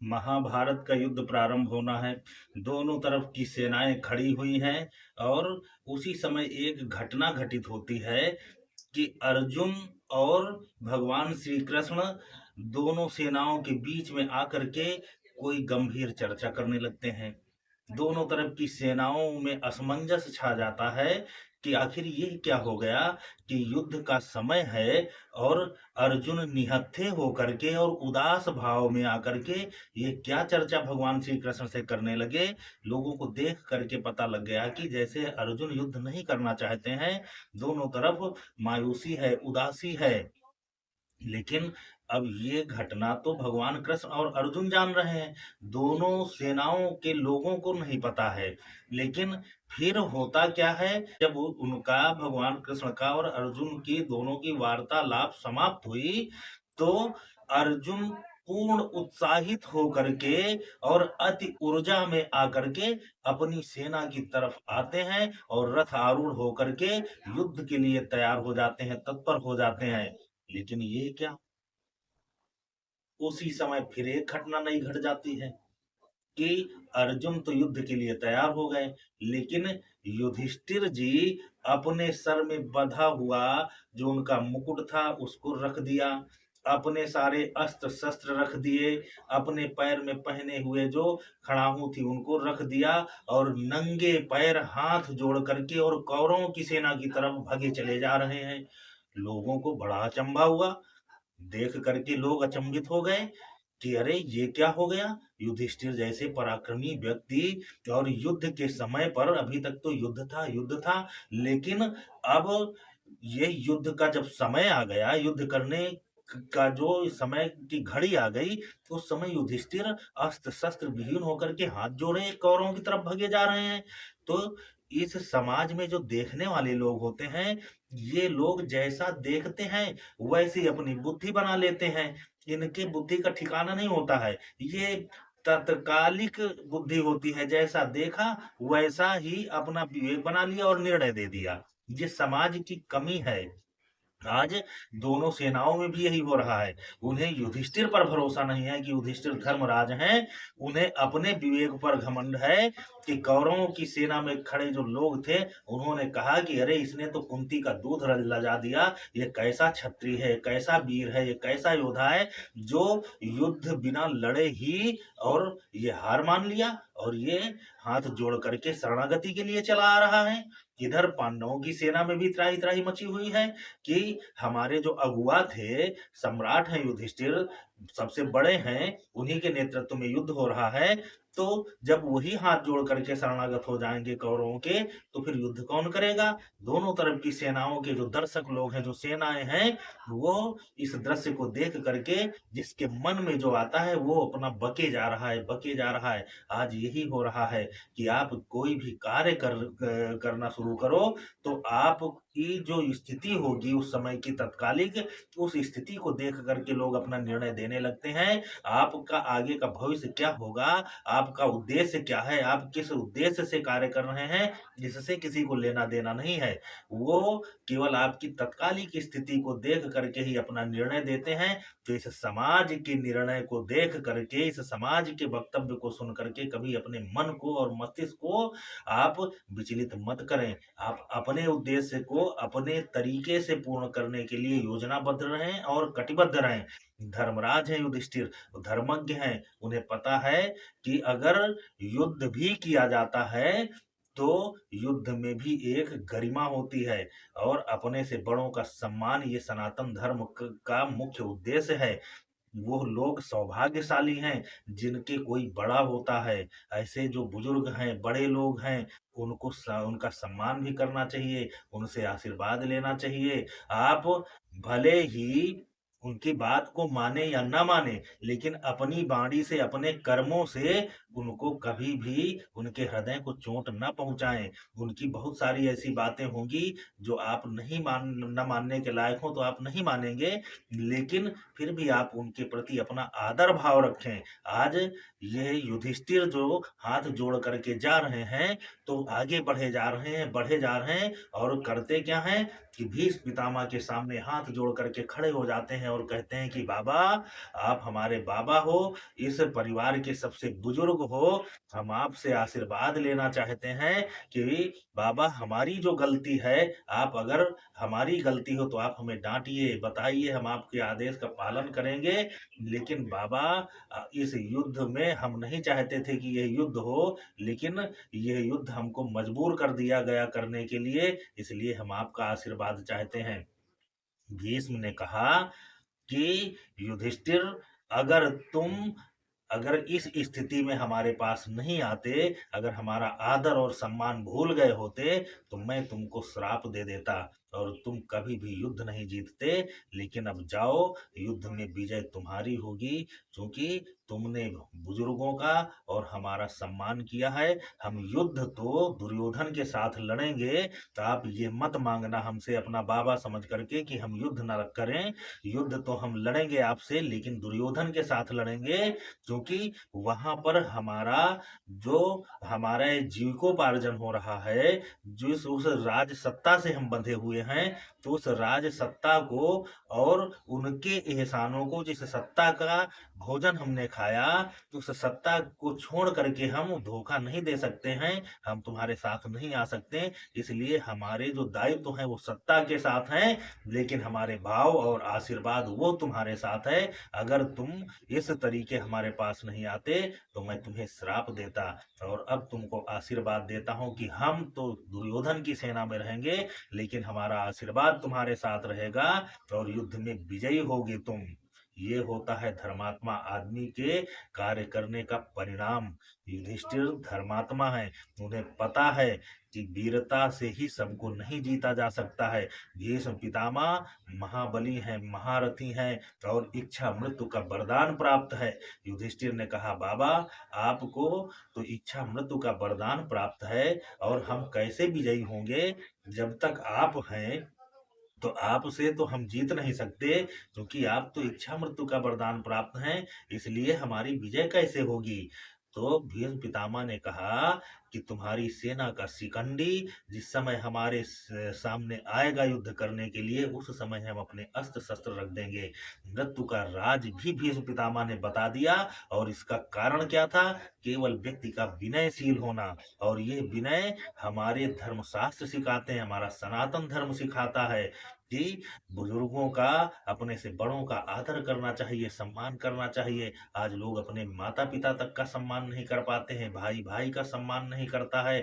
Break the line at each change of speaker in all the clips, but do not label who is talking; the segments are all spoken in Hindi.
महाभारत का युद्ध प्रारंभ होना है। दोनों तरफ की सेनाएं खड़ी हुई हैं और उसी समय एक घटना घटित होती है कि अर्जुन और भगवान श्री कृष्ण दोनों सेनाओं के बीच में आकर के कोई गंभीर चर्चा करने लगते हैं। दोनों तरफ की सेनाओं में असमंजस छा जाता है कि आखिर ये क्या हो गया कि युद्ध का समय है और अर्जुन निहत्थे होकर के और उदास भाव में आकर के ये क्या चर्चा भगवान श्री कृष्ण से करने लगे। लोगों को देख करके पता लग गया कि जैसे अर्जुन युद्ध नहीं करना चाहते हैं। दोनों तरफ मायूसी है, उदासी है। लेकिन अब ये घटना तो भगवान कृष्ण और अर्जुन जान रहे हैं, दोनों सेनाओं के लोगों को नहीं पता है। लेकिन फिर होता क्या है, जब उनका भगवान कृष्ण का और अर्जुन की दोनों की वार्तालाप समाप्त हुई, तो अर्जुन पूर्ण उत्साहित होकर के और अति ऊर्जा में आकर के अपनी सेना की तरफ आते हैं और रथ आरूढ़ होकर के युद्ध के लिए तैयार हो जाते हैं, तत्पर हो जाते हैं। लेकिन ये क्या, उसी समय फिर एक घटना नई घट जाती है कि अर्जुन तो युद्ध के लिए तैयार हो गए, लेकिन युधिष्ठिर जी अपने सर में बंधा हुआ जो उनका मुकुट था उसको रख दिया, अपने सारे अस्त्र शस्त्र रख दिए, अपने पैर में पहने हुए जो खड़ाहू थी उनको रख दिया और नंगे पैर हाथ जोड़ करके और कौरवों की सेना की तरफ भागे चले जा रहे हैं। लोगों को बड़ा अचंभा हुआ। देख करके लोग अचंभित हो गए कि अरे ये क्या हो गया। युधिष्ठिर जैसे पराक्रमी व्यक्ति और युद्ध के समय पर, अभी तक तो युद्ध था, लेकिन अब ये युद्ध का जब समय आ गया, युद्ध करने का जो समय की घड़ी आ गई, तो उस समय युधिष्ठिर अस्त्र शस्त्र विहीन होकर के हाथ जोड़े कौरवों की तरफ भगे जा रहे हैं। तो इस समाज में जो देखने वाले लोग होते हैं, ये लोग जैसा देखते हैं वैसे ही अपनी बुद्धि बना लेते हैं। इनके बुद्धि का ठिकाना नहीं होता है। ये तत्कालिक बुद्धि होती है, जैसा देखा वैसा ही अपना विवेक बना लिया और निर्णय दे दिया। ये समाज की कमी है। आज दोनों सेनाओं में भी यही हो रहा है। उन्हें युधिष्ठिर पर भरोसा नहीं है कि युधिष्ठिर धर्मराज हैं। उन्हें अपने विवेक पर घमंड है कि कौरवों की सेना में खड़े जो लोग थे, उन्होंने कहा कि अरे इसने तो कुंती का दूध लजा दिया। ये कैसा क्षत्रिय है, कैसा वीर है, ये कैसा योद्धा है जो युद्ध बिना लड़े ही और ये हार मान लिया और ये हाथ जोड़ करके शरणागति के लिए चला आ रहा है। इधर पांडवों की सेना में भी त्राही त्राही मची हुई है कि हमारे जो अगुआ थे, सम्राट हैं युधिष्ठिर, सबसे बड़े हैं, उन्हीं के नेतृत्व में युद्ध हो रहा है। तो जब वही हाथ जोड़ करके शरणागत हो जाएंगे कौरवों के, तो फिर युद्ध कौन करेगा। दोनों तरफ की सेनाओं के जो दर्शक लोग हैं, जो सेनाएं हैं, वो इस दृश्य को देख करके जिसके मन में जो आता है वो अपना बके जा रहा है, बके जा रहा है। आज यही हो रहा है कि आप कोई भी कार्य करना शुरू करो, तो आपकी जो स्थिति होगी उस समय की तत्कालिक, उस स्थिति को देख करके लोग अपना निर्णय देने लगते हैं। आपका आगे का भविष्य क्या होगा, आपका उद्देश्य क्या है, आप किस उद्देश्य से कार्य कर रहे हैं, जिससे किसी को लेना देना नहीं है। वो केवल आपकी तत्कालिक स्थिति को देख करके ही अपना निर्णय देते हैं। तो इस समाज के निर्णय को देख करके, इस समाज के वक्तव्य को सुन करके कभी अपने मन को और मस्तिष्क को आप विचलित मत करें। आप अपने उद्देश्य को अपने तरीके से पूर्ण करने के लिए योजनाबद्ध रहें और कटिबद्ध रहें। धर्मराज हैं युधिष्ठिर, धर्मज्ञ हैं, उन्हें पता है कि अगर युद्ध भी किया जाता है, तो युद्ध में भी एक गरिमा होती है और अपने से बड़ों का सम्मान, ये सनातन धर्म का मुख्य उद्देश्य है। वो लोग सौभाग्यशाली हैं जिनके कोई बड़ा होता है। ऐसे जो बुजुर्ग हैं, बड़े लोग हैं, उनका सम्मान भी करना चाहिए, उनसे आशीर्वाद लेना चाहिए। आप भले ही उनकी बात को माने या ना माने, लेकिन अपनी वाणी से, अपने कर्मों से उनको कभी भी उनके हृदय को चोट ना पहुंचाएं। उनकी बहुत सारी ऐसी बातें होंगी जो आप नहीं न मानने के लायक हो, तो आप नहीं मानेंगे, लेकिन फिर भी आप उनके प्रति अपना आदर भाव रखें। आज ये युधिष्ठिर जो हाथ जोड़ करके जा रहे हैं, तो आगे बढ़े जा रहे हैं, बढ़े जा रहे हैं और करते क्या हैं कि भीष्म पितामह के सामने हाथ जोड़ करके खड़े हो जाते हैं और कहते हैं कि बाबा, आप हमारे बाबा हो, इस परिवार के सबसे बुजुर्ग हो, हम आपसे आशीर्वाद लेना चाहते हैं कि बाबा, हमारी जो गलती है, आप अगर हमारी गलती हो तो आप हमें डांटिए, बताइए, हम आपके आदेश का पालन करेंगे। लेकिन बाबा, इस युद्ध में हम नहीं चाहते थे कि यह युद्ध हो, लेकिन यह युद्ध हमको मजबूर कर दिया गया करने के लिए, इसलिए हम आपका आशीर्वाद चाहते हैं। भीष्म ने कहा कि युधिष्ठिर, अगर तुम अगर इस स्थिति में हमारे पास नहीं आते, अगर हमारा आदर और सम्मान भूल गए होते, तो मैं तुमको श्राप दे देता और तुम कभी भी युद्ध नहीं जीतते। लेकिन अब जाओ, युद्ध में विजय तुम्हारी होगी, क्योंकि तुमने बुजुर्गों का और हमारा सम्मान किया है। हम युद्ध तो दुर्योधन के साथ लड़ेंगे, तो आप ये मत मांगना हमसे अपना बाबा समझ करके कि हम युद्ध न करें। युद्ध तो हम लड़ेंगे आपसे, लेकिन दुर्योधन के साथ लड़ेंगे, क्योंकि वहां पर जो हमारा जीविकोपार्जन हो रहा है, जिस उस राज सत्ता से हम बंधे हुए हैं, तो उस राज सत्ता को और उनके एहसानों को, जिस सत्ता का भोजन हमने खाया, उस सत्ता को छोड़ करके हम धोखा नहीं दे सकते हैं। हम तुम्हारे साथ नहीं आ सकते, इसलिए हमारे जो दायित्व है वो सत्ता के साथ हैं, लेकिन हमारे भाव और आशीर्वाद वो तुम्हारे साथ है। अगर तुम इस तरीके हमारे पास नहीं आते, तो मैं तुम्हें श्राप देता, और अब तुमको आशीर्वाद देता हूं कि हम तो दुर्योधन की सेना में रहेंगे, लेकिन हमारा आशीर्वाद तुम्हारे साथ रहेगा और युद्ध में विजयी होगे तुम। ये होता है धर्मात्मा आदमी के कार्य करने का परिणाम। युधिष्ठिर धर्मात्मा है, उन्हें पता है कि वीरता से ही सबको नहीं जीता जा सकता है। भीष्म पितामह महाबली हैं, महारथी हैं और इच्छा मृत्यु का वरदान प्राप्त है। युधिष्ठिर ने कहा, बाबा, आपको तो इच्छा मृत्यु का वरदान प्राप्त है, और हम कैसे विजयी होंगे? जब तक आप हैं, तो आपसे तो हम जीत नहीं सकते, क्योंकि आप तो इच्छा मृत्यु का वरदान प्राप्त हैं, इसलिए हमारी विजय कैसे होगी? तो भीष्म पितामह ने कहा कि तुम्हारी सेना का शिखंडी जिस समय हमारे सामने आएगा युद्ध करने के लिए, उस समय हम अपने अस्त्र शस्त्र रख देंगे। मृत्यु का राज भी भीष्म पितामह ने बता दिया, और इसका कारण क्या था? केवल व्यक्ति का विनयशील होना, और ये विनय हमारे धर्मशास्त्र सिखाते हैं, हमारा सनातन धर्म सिखाता है कि बुजुर्गों का, अपने से बड़ों का आदर करना चाहिए, सम्मान करना चाहिए। आज लोग अपने माता पिता तक का सम्मान नहीं कर पाते हैं, भाई भाई का सम्मान नहीं करता है,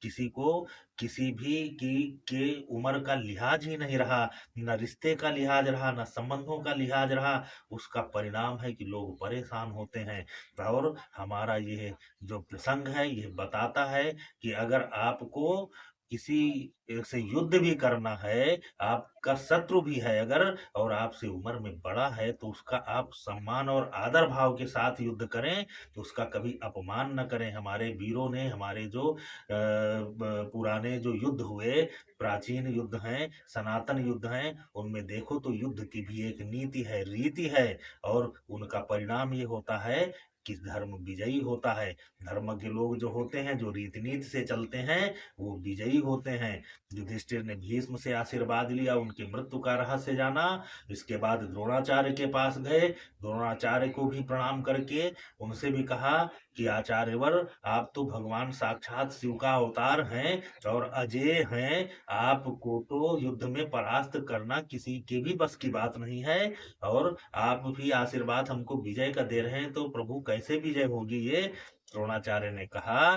किसी को किसी भी के उम्र का लिहाज ही नहीं रहा, न रिश्ते का लिहाज रहा, न संबंधों का लिहाज रहा। उसका परिणाम है कि लोग परेशान होते हैं। और हमारा ये जो प्रसंग है, ये बताता है कि अगर आपको किसी से युद्ध भी करना है, आपका शत्रु भी है अगर, और आपसे उम्र में बड़ा है, तो उसका आप सम्मान और आदर भाव के साथ युद्ध करें, तो उसका कभी अपमान न करें। हमारे वीरों ने, हमारे जो पुराने जो युद्ध हुए, प्राचीन युद्ध हैं, सनातन युद्ध हैं, उनमें देखो तो युद्ध की भी एक नीति है, रीति है, और उनका परिणाम ये होता है कि धर्म विजयी होता है। धर्म के लोग जो होते हैं, जो रीति नीति से चलते हैं, वो विजयी होते हैं। युधिष्ठिर ने भीष्म से आशीर्वाद लिया, उनकी मृत्यु का रहस्य जाना। इसके बाद द्रोणाचार्य के पास गए, द्रोणाचार्य को भी प्रणाम करके उनसे भी कहा कि आचार्यवर, आप तो भगवान साक्षात शिव का अवतार हैं और अजेय हैं, आपको तो युद्ध में परास्त करना किसी के भी बस की बात नहीं है, और आप भी आशीर्वाद हमको विजय का दे रहे हैं, तो प्रभु कैसे विजय होगी ये? द्रोणाचार्य ने कहा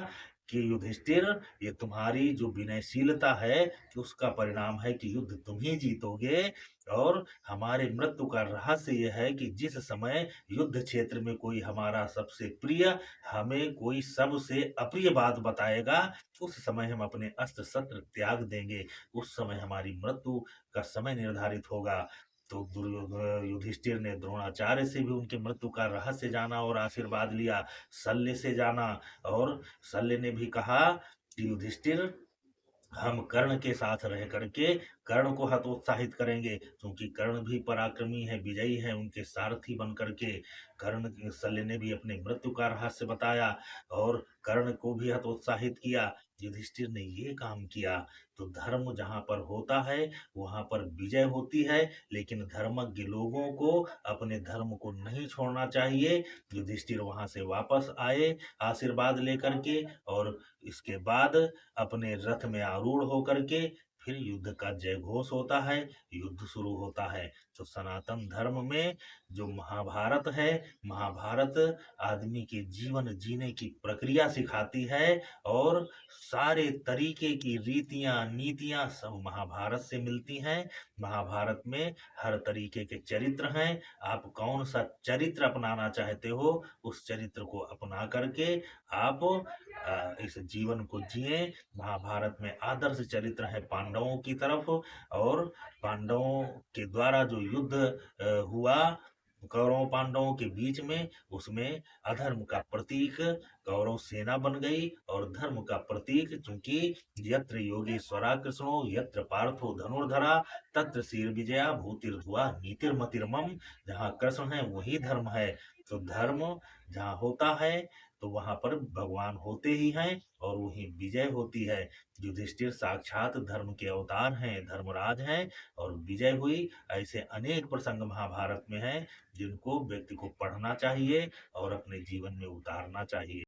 कि युधिष्ठिर, ये तुम्हारी जो विनयशीलता है, उसका परिणाम है कि युद्ध तुम ही जीतोगे। और हमारे मृत्यु का रहस्य यह है कि जिस समय युद्ध क्षेत्र में कोई हमारा सबसे प्रिय हमें कोई सबसे अप्रिय बात बताएगा, उस समय हम अपने अस्त्र शस्त्र त्याग देंगे, उस समय हमारी मृत्यु का समय निर्धारित होगा। तो युधिष्ठिर ने द्रोणाचार्य से भी उनके मृत्यु का रहस्य जाना और आशीर्वाद लिया। शल्य से जाना, और शल्य ने भी कहा कि युधिष्ठिर, हम कर्ण के साथ रह करके कर्ण को हतोत्साहित करेंगे, क्योंकि कर्ण भी पराक्रमी है, विजयी है, उनके सारथी बन करके कर्ण शल्य ने भी अपने मृत्यु का रहस्य बताया और कर्ण को भी हतोत्साहित किया। युधिष्ठिर ने ये काम किया। तो धर्म जहाँ पर होता है वहाँ पर विजय होती है, लेकिन धर्मज्ञ लोगों को अपने धर्म को नहीं छोड़ना चाहिए। युधिष्ठिर वहां से वापस आए आशीर्वाद लेकर के, और इसके बाद अपने रथ में आरूढ़ होकर के फिर युद्ध का जय घोष होता है, युद्ध शुरू होता है। तो सनातन धर्म में जो महाभारत है, महाभारत आदमी के जीवन जीने की प्रक्रिया सिखाती है, और सारे तरीके की रीतियां नीतियां सब महाभारत से मिलती हैं। महाभारत में हर तरीके के चरित्र हैं। आप कौन सा चरित्र अपनाना चाहते हो, उस चरित्र को अपना करके आप इस जीवन को जिए। महाभारत में आदर्श चरित्र है पांडवों की तरफ, और पांडवों के द्वारा जो युद्ध हुआ कौरव पांडवों के बीच में, उसमें अधर्म का प्रतीक कौरव सेना बन गई, और धर्म का प्रतीक, चूंकि यत्र योगेश्वरा कृष्णो यत्र पार्थो धनुर्धरा तत्र शीर विजया भूतिर्धुआ नीतिर्मतिर्मम। जहाँ कृष्ण है वही धर्म है। तो धर्म जहाँ होता है तो वहां पर भगवान होते ही हैं, और वही विजय होती है। युधिष्ठिर साक्षात धर्म के अवतार हैं, धर्मराज हैं, और विजय हुई। ऐसे अनेक प्रसंग महाभारत में हैं जिनको व्यक्ति को पढ़ना चाहिए और अपने जीवन में उतारना चाहिए।